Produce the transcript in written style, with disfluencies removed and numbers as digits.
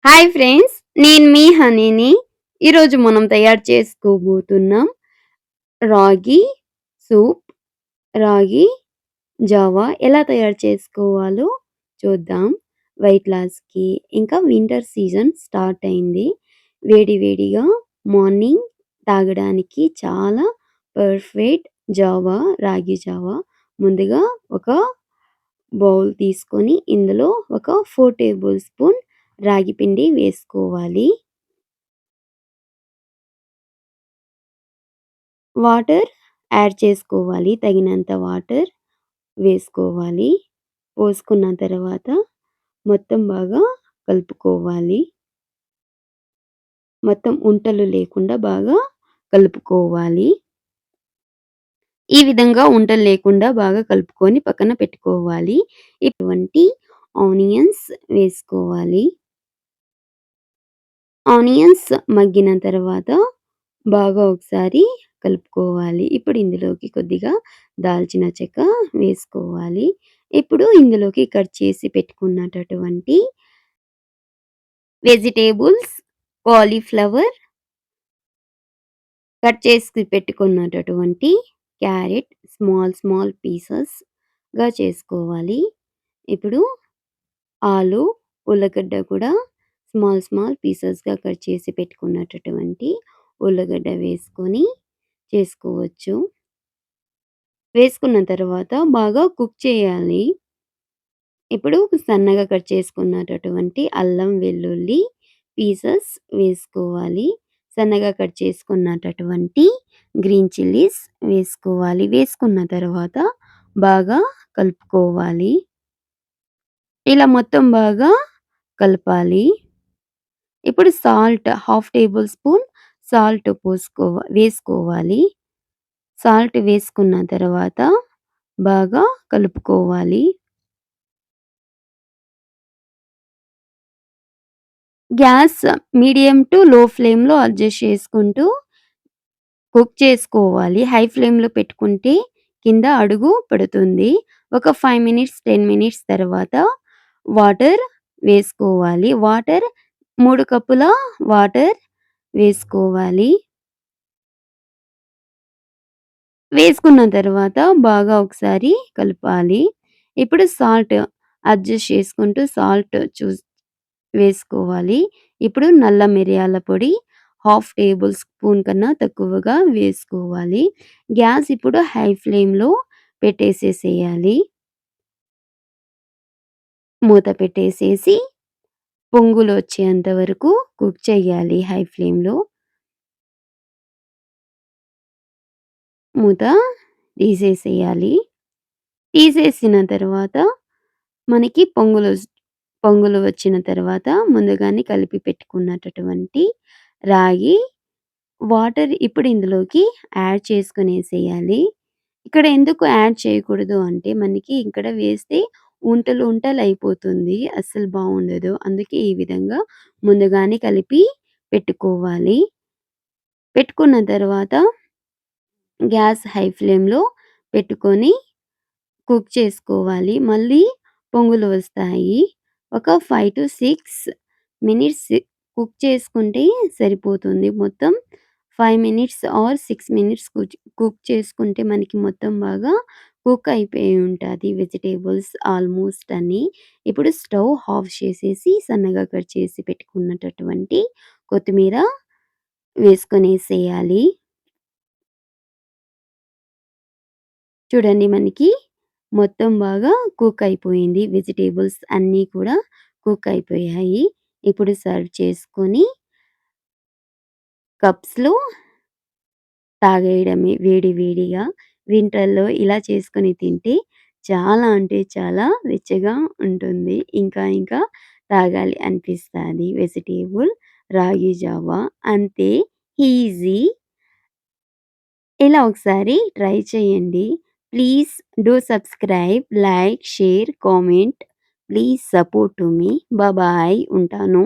Hi friends! నేను మీ హనీని. ఈరోజు మనం తయారు చేసుకోబోతున్నాం రాగి సూప్, రాగి జావా ఎలా తయారు చేసుకోవాలో చూద్దాం. వెయిట్ లాస్‌కి ఇంకా వింటర్ సీజన్ స్టార్ట్ అయింది. వేడి వేడిగా మార్నింగ్ తాగడానికి చాలా పర్ఫెక్ట్ జావా, రాగి జావా. ముందుగా ఒక బౌల్ తీసుకొని ఇందులో ఒక 4 టేబుల్ స్పూన్ రాగి పిండి వేసుకోవాలి. వాటర్ యాడ్ చేసుకోవాలి. తగినంత వాటర్ వేసుకోవాలి. పోసుకున్న తర్వాత మొత్తం బాగా కలుపుకోవాలి. మొత్తం ఉంటలు లేకుండా బాగా కలుపుకోవాలి. ఈ విధంగా ఉంటలు లేకుండా బాగా కలుపుకొని పక్కన పెట్టుకోవాలి. ఇటువంటి ఆనియన్స్ వేసుకోవాలి. ఆనియన్స్ మగ్గిన తర్వాత బాగా ఒకసారి కలుపుకోవాలి. ఇప్పుడు ఇందులోకి కొద్దిగా దాల్చిన చెక్క వేసుకోవాలి. ఇప్పుడు ఇందులోకి కట్ చేసి పెట్టుకున్నటటువంటి వెజిటబుల్స్, కాలీఫ్లవర్, కట్ చేసి పెట్టుకున్నటటువంటి క్యారెట్ స్మాల్ స్మాల్ పీసెస్‌గా చేసుకోవాలి. ఇప్పుడు ఆలు, ఉల్లగడ్డ కూడా స్మాల్ స్మాల్ పీసెస్‌గా కట్ చేసి పెట్టుకున్నటటువంటి ఉల్లగడ్డ వేసుకొని చేసుకోవచ్చు. వేసుకున్న తర్వాత బాగా కుక్ చేయాలి. ఇప్పుడు సన్నగా కట్ చేసుకున్నటటువంటి అల్లం, వెల్లుల్లి పీసెస్ వేసుకోవాలి. సన్నగా కట్ చేసుకున్నటటువంటి గ్రీన్ చిల్లీస్ వేసుకోవాలి. వేసుకున్న తర్వాత బాగా కలుపుకోవాలి. ఇలా మొత్తం బాగా కలపాలి. ఇప్పుడు salt half table spoon salt వేసుకోవాలి. సాల్ట్ వేసుకున్న తర్వాత బాగా కలుపుకోవాలి. గ్యాస్ మీడియం టు లో ఫ్లేమ్‌లో అడ్జస్ట్ చేసుకుంటూ కుక్ చేసుకోవాలి. హై ఫ్లేమ్‌లో పెట్టుకుంటే కింద అడుగు పడుతుంది. ఒక 5 మినిట్స్, 10 మినిట్స్ తర్వాత వాటర్ వేసుకోవాలి. 3 కప్పుల వాటర్ వేసుకోవాలి. వేసుకున్న తర్వాత బాగా ఒకసారి కలపాలి. ఇప్పుడు సాల్ట్ అడ్జస్ట్ చేసుకుంటూ సాల్ట్ వేసుకోవాలి. ఇప్పుడు నల్ల మిరియాల పొడి హాఫ్ టేబుల్ స్పూన్ కన్నా తక్కువగా వేసుకోవాలి. గ్యాస్ ఇప్పుడు హై ఫ్లేమ్‌లో పెట్టేసేసేయాలి. మూత పెట్టేసేసి పొంగులొచ్చేంత వరకు కుక్ చేయాలి హై ఫ్లేమ్‌లో. మూత తీసేసేయాలి. తీసేసిన తర్వాత మనకి పొంగులు వచ్చిన తర్వాత ముందుగానే కలిపి పెట్టుకున్నటటువంటి రాగి వాటర్ ఇప్పుడు ఇందులోకి యాడ్ చేసుకొనేసేయాలి. ఇక్కడ ఎందుకు యాడ్ చేయకూడదు అంటే మనకి ఇక్కడ వేస్తే ఉంటలయిపోతుంది. అస్సలు బావుండదు. అందుకే ఈ విధంగా ముందుగానే కలిపి పెట్టుకోవాలి. పెట్టుకున్న తర్వాత గ్యాస్ హై ఫ్లేమ్‌లో పెట్టుకొని కుక్ చేసుకోవాలి. మళ్ళీ పొంగులు వస్తాయి. ఒక 5-6 మినిట్స్ కుక్ చేసుకుంటే సరిపోతుంది. మొత్తం 5 మినిట్స్ ఆర్ 6 మినిట్స్ కుక్ చేసుకుంటే మనకి మొత్తం బాగా కుక్ అయిపోయి ఉంటది. వెజిటబుల్స్ ఆల్మోస్ట్ అన్నీ. ఇప్పుడు స్టవ్ ఆఫ్ చేసేసి సన్నగా కట్ చేసి పెట్టుకున్నటటువంటి కొత్తిమీర వేసుకొనేసేయాలి. చూడండి మనకి మొత్తం బాగా కుక్ అయిపోయింది. వెజిటబుల్స్ అన్నీ కూడా కుక్ అయిపోయాయి. ఇప్పుడు సర్వ్ చేసుకొని కప్స్‌లో తాగేయడమే వేడి వేడిగా. వింటర్‌లో ఇలా చేసుకొని తింటే చాలా అంటే చాలా రుచిగా ఉంటుంది. ఇంకా ఇంకా తాగాలి అనిపిస్తది. వెజిటబుల్ రాగి జావా అంతే ఈజీ. ఇలా ఒకసారి ట్రై చేయండి. Please do subscribe, like, share, comment. Please support to me. Bye ఉంటాను.